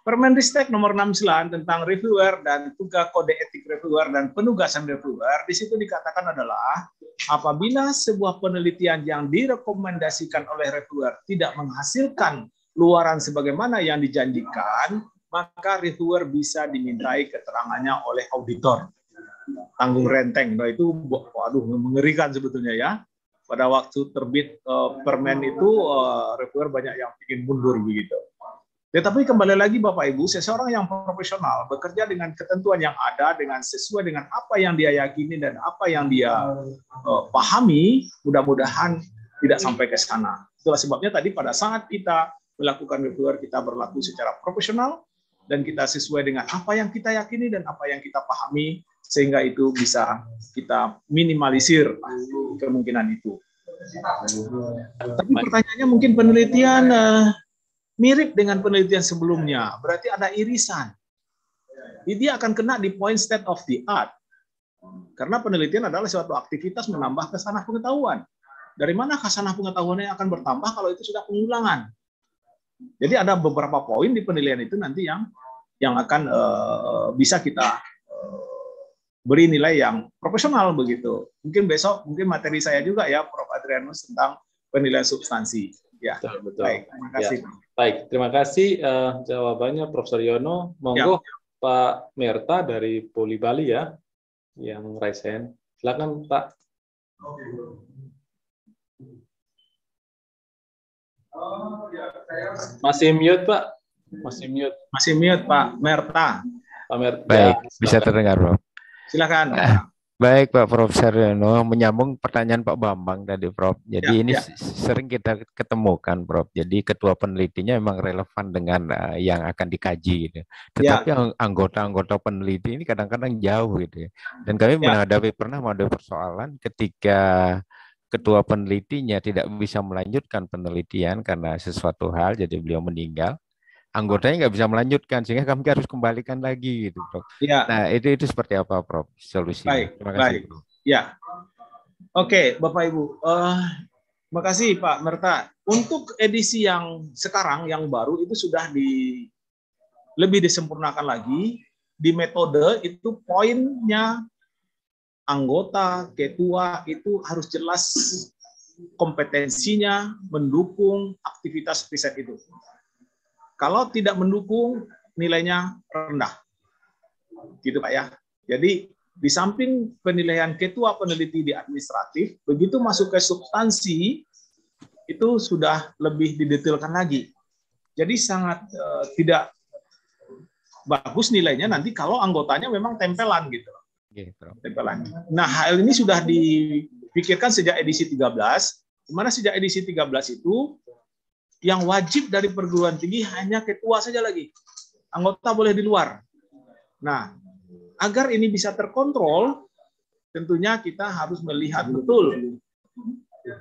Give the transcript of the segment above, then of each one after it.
Permenristek nomor 69 tentang reviewer dan tugas kode etik reviewer dan penugasan reviewer, di situ dikatakan adalah apabila sebuah penelitian yang direkomendasikan oleh reviewer tidak menghasilkan luaran sebagaimana yang dijanjikan, maka reviewer bisa dimintai keterangannya oleh auditor. Tanggung renteng, nah itu waduh mengerikan sebetulnya ya. Pada waktu terbit permen itu reviewer banyak yang ingin mundur begitu. Tetapi kembali lagi Bapak Ibu, seseorang yang profesional bekerja dengan ketentuan yang ada, dengan sesuai dengan apa yang dia yakini dan apa yang dia pahami, mudah-mudahan tidak sampai ke sana. Itulah sebabnya tadi pada saat kita melakukan reviewer, kita berlaku secara profesional dan kita sesuai dengan apa yang kita yakini dan apa yang kita pahami, sehingga itu bisa kita minimalisir kemungkinan itu. Tapi pertanyaannya mungkin penelitian mirip dengan penelitian sebelumnya, berarti ada irisan. Dia akan kena di point state of the art. Karena penelitian adalah suatu aktivitas menambah khasanah pengetahuan. Dari mana khasanah pengetahuannya akan bertambah kalau itu sudah pengulangan? Jadi ada beberapa poin di penilaian itu nanti yang akan bisa kita beri nilai yang profesional begitu. Mungkin besok mungkin materi saya juga ya, Prof. Adrianus, tentang penilaian substansi. Ya, betul. Baik, terima kasih. Ya. Baik, terima kasih jawabannya Profesor Yono. Monggo ya. Pak Merta dari Poli Bali ya, yang raise hand. Silakan Pak. Masih mute Pak. Masih mute Pak Merta. Pak Merta. Baik, ya, bisa terdengar Prof. Silakan. Baik Pak Profesor Yono, menyambung pertanyaan Pak Bambang tadi Prof. Jadi ini sering kita ketemukan Prof. Jadi ketua penelitinya memang relevan dengan yang akan dikaji gitu. Tetapi anggota-anggota peneliti ini kadang-kadang jauh gitu ya. Dan kami pernah menghadapi persoalan ketika ketua penelitinya tidak bisa melanjutkan penelitian karena sesuatu hal, jadi beliau meninggal. Anggotanya nggak bisa melanjutkan sehingga kami harus kembalikan lagi gitu, Prof. Ya. Nah, itu seperti apa, Prof? Solusinya. Terima kasih, Prof. Ya. Oke, Bapak Ibu. Terima kasih Pak Merta. Untuk edisi yang sekarang yang baru itu sudah lebih disempurnakan lagi. Di metode itu poinnya anggota, ketua itu harus jelas kompetensinya mendukung aktivitas riset itu. Kalau tidak mendukung, nilainya rendah. Gitu Pak ya. Jadi di samping penilaian ketua peneliti di administratif, begitu masuk ke substansi, itu sudah lebih didetailkan lagi. Jadi sangat tidak bagus nilainya nanti kalau anggotanya memang tempelan gitu. Tempelan. Nah, hal ini sudah dipikirkan sejak edisi 13, di mana sejak edisi 13 itu yang wajib dari perguruan tinggi hanya ketua saja lagi. Anggota boleh di luar. Nah, agar ini bisa terkontrol, tentunya kita harus melihat betul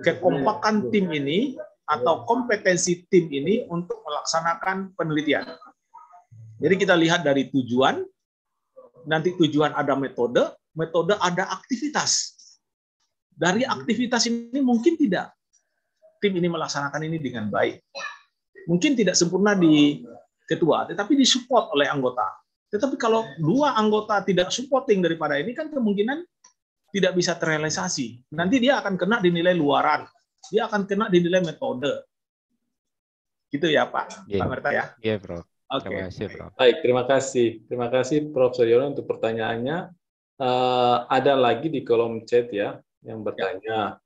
kekompakan tim ini atau kompetensi tim ini untuk melaksanakan penelitian. Jadi kita lihat dari tujuan, nanti tujuan ada metode ada aktivitas. Dari aktivitas ini mungkin tidak tim ini melaksanakan ini dengan baik. Mungkin tidak sempurna di ketua, tetapi disupport oleh anggota. Tetapi kalau dua anggota tidak supporting daripada ini, kan kemungkinan tidak bisa terrealisasi. Nanti dia akan kena dinilai luaran. Dia akan kena dinilai metode. Gitu ya Pak, Pak Merta ya? Iya, Bro. Oke. Terima kasih, Bro. Baik, terima kasih. Terima kasih Prof. Yono untuk pertanyaannya. Ada lagi di kolom chat ya, yang bertanya.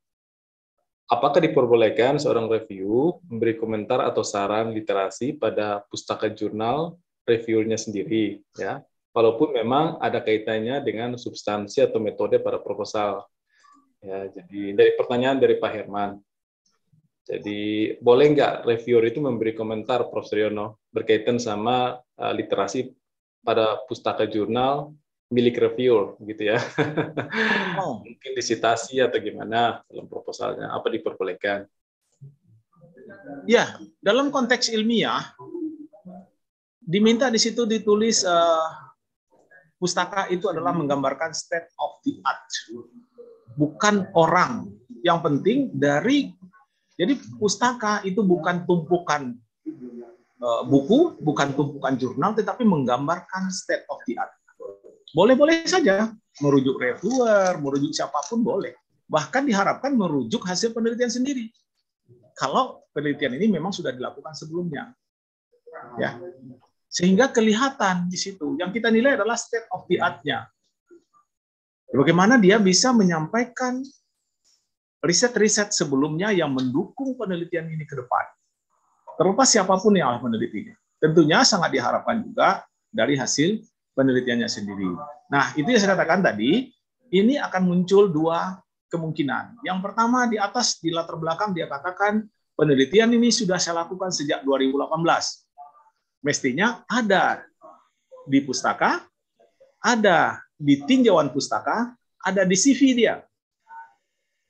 Apakah diperbolehkan seorang review memberi komentar atau saran literasi pada pustaka jurnal reviewernya sendiri, ya, walaupun memang ada kaitannya dengan substansi atau metode pada proposal. Ya, jadi dari pertanyaan dari Pak Herman. Jadi boleh nggak reviewer itu memberi komentar, Prof. Yono, berkaitan sama literasi pada pustaka jurnal milik reviewer, gitu ya? Mungkin disitasi atau gimana dalam proposalnya? Apa diperbolehkan? Ya, dalam konteks ilmiah diminta di situ ditulis pustaka itu adalah menggambarkan state of the art, bukan orang. Yang penting jadi pustaka itu bukan tumpukan buku, bukan tumpukan jurnal, tetapi menggambarkan state of the art. Boleh-boleh saja merujuk reviewer, merujuk siapapun boleh. Bahkan diharapkan merujuk hasil penelitian sendiri. Kalau penelitian ini memang sudah dilakukan sebelumnya. Ya. Sehingga kelihatan di situ. Yang kita nilai adalah state of the art-nya. Bagaimana dia bisa menyampaikan riset-riset sebelumnya yang mendukung penelitian ini ke depan. Terlepas siapapun yang menelitinya. Tentunya sangat diharapkan juga dari hasil penelitiannya sendiri. Nah, itu yang saya katakan tadi, ini akan muncul dua kemungkinan. Yang pertama, di atas, di latar belakang, dia katakan, penelitian ini sudah saya lakukan sejak 2018. Mestinya ada di pustaka, ada di tinjauan pustaka, ada di CV dia.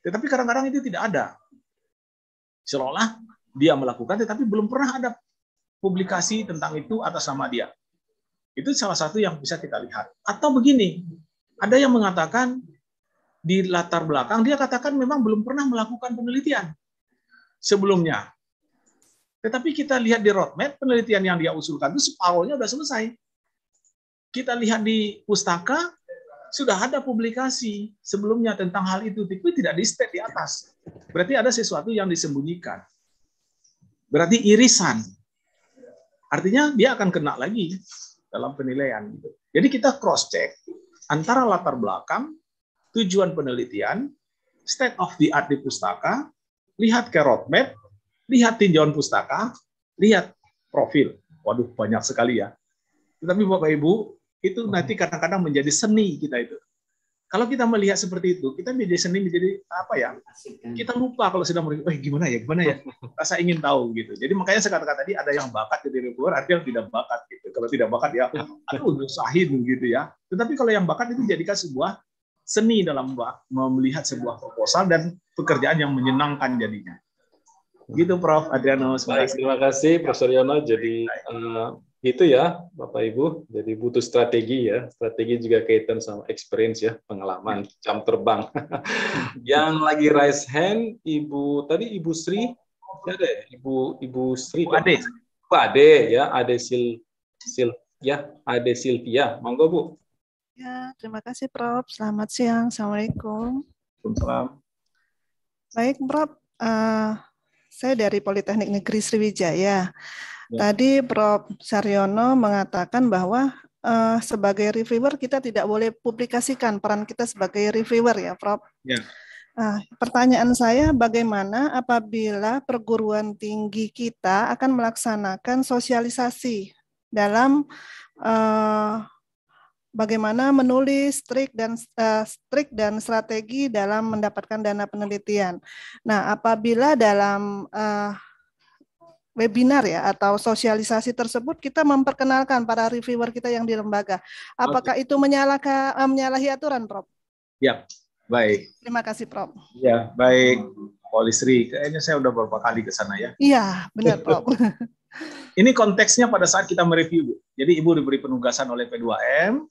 Tetapi kadang-kadang itu tidak ada. Seolah dia melakukan, tetapi belum pernah ada publikasi tentang itu atas nama dia. Itu salah satu yang bisa kita lihat. Atau begini, ada yang mengatakan di latar belakang, dia katakan memang belum pernah melakukan penelitian sebelumnya. Tetapi kita lihat di roadmap, penelitian yang dia usulkan itu separuhnya sudah selesai. Kita lihat di pustaka, sudah ada publikasi sebelumnya tentang hal itu, tapi tidak di-state di atas. Berarti ada sesuatu yang disembunyikan. Berarti irisan. Artinya dia akan kena lagi dalam penilaian. Jadi kita cross-check antara latar belakang, tujuan penelitian, state of the art di pustaka, lihat ke roadmap, lihat tinjauan pustaka, lihat profil. Waduh, banyak sekali ya. Tetapi Bapak Ibu, itu nanti kadang-kadang menjadi seni kita itu. Kalau kita melihat seperti itu, kita menjadi seni, menjadi apa ya? Kita lupa kalau sedang gimana ya, rasa ingin tahu gitu. Jadi makanya saya katakan tadi ada yang bakat jadi reviewer, ada yang tidak bakat gitu. Kalau tidak bakat ya, aduh usahin gitu ya. Tetapi kalau yang bakat itu jadikan sebuah seni dalam melihat sebuah proposal dan pekerjaan yang menyenangkan jadinya. Gitu Prof. Adriano. Baik, terima kasih Profesor Yono. Jadi itu ya Bapak Ibu, jadi butuh strategi ya. Strategi juga kaitan sama experience ya, pengalaman jam terbang. Yang lagi raise hand Ibu Sri, ada Ibu Sri, Ade. Pak Ade ya, Ade Silvia. Monggo Bu. Ya, terima kasih Prof. Selamat siang. Assalamualaikum. Waalaikumsalam. Baik Prof, saya dari Politeknik Negeri Sriwijaya. Tadi Prof. Saryono mengatakan bahwa sebagai reviewer kita tidak boleh publikasikan peran kita sebagai reviewer ya, Prof. Ya. Pertanyaan saya, bagaimana apabila perguruan tinggi kita akan melaksanakan sosialisasi dalam bagaimana menulis trik dan strategi dalam mendapatkan dana penelitian. Nah, apabila dalam webinar ya atau sosialisasi tersebut kita memperkenalkan para reviewer kita yang di lembaga. Apakah itu menyalahi aturan, Prof? Ya, baik. Terima kasih, Prof. Ya, baik. Polisri, kayaknya saya udah beberapa kali ke sana ya. Iya, benar, Prof. Ini konteksnya pada saat kita mereview, Bu. Jadi Ibu diberi penugasan oleh P2M,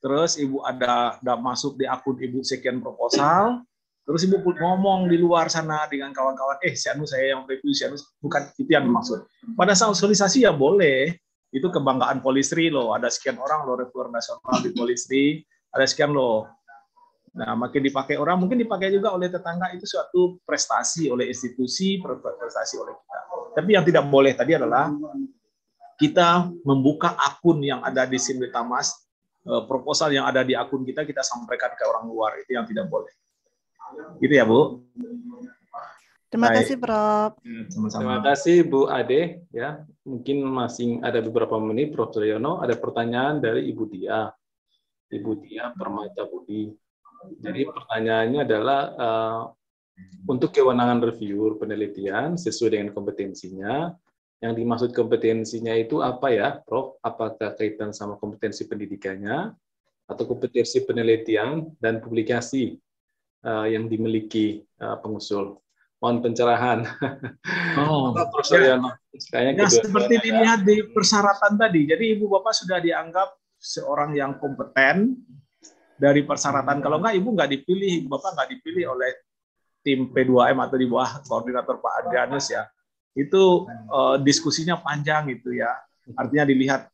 terus Ibu ada masuk di akun Ibu sekian proposal, terus Ibu ngomong di luar sana dengan kawan-kawan, si Anu saya yang review, si Anu, bukan itu yang dimaksud. Pada saat sosialisasi ya boleh, itu kebanggaan Polisri loh, ada sekian orang loh reviewer nasional di Polisri, ada sekian loh. Nah, makin dipakai orang, mungkin dipakai juga oleh tetangga, itu suatu prestasi oleh institusi, prestasi oleh kita. Tapi yang tidak boleh tadi adalah kita membuka akun yang ada di Simlitamas, proposal yang ada di akun kita sampaikan ke orang luar, itu yang tidak boleh. Gitu ya, Bu. Terima kasih, Prof. Sama-sama. Terima kasih Bu Ade ya. Mungkin masih ada beberapa menit Prof. Suryono, ada pertanyaan dari Ibu Dia. Ibu Dia Permata Budi. Jadi pertanyaannya adalah untuk kewenangan reviewer penelitian sesuai dengan kompetensinya. Yang dimaksud kompetensinya itu apa ya, Prof? Apakah kaitan sama kompetensi pendidikannya atau kompetensi penelitian dan publikasi yang dimiliki pengusul? Mohon pencerahan. Prof. Suryono. Ya, seperti dilihat di persyaratan tadi. Jadi Ibu Bapak sudah dianggap seorang yang kompeten dari persyaratan. Kalau enggak, Ibu nggak dipilih, Bapak nggak dipilih oleh tim P2M atau di bawah koordinator Pak Adrianus ya. itu diskusinya panjang gitu ya. Artinya dilihat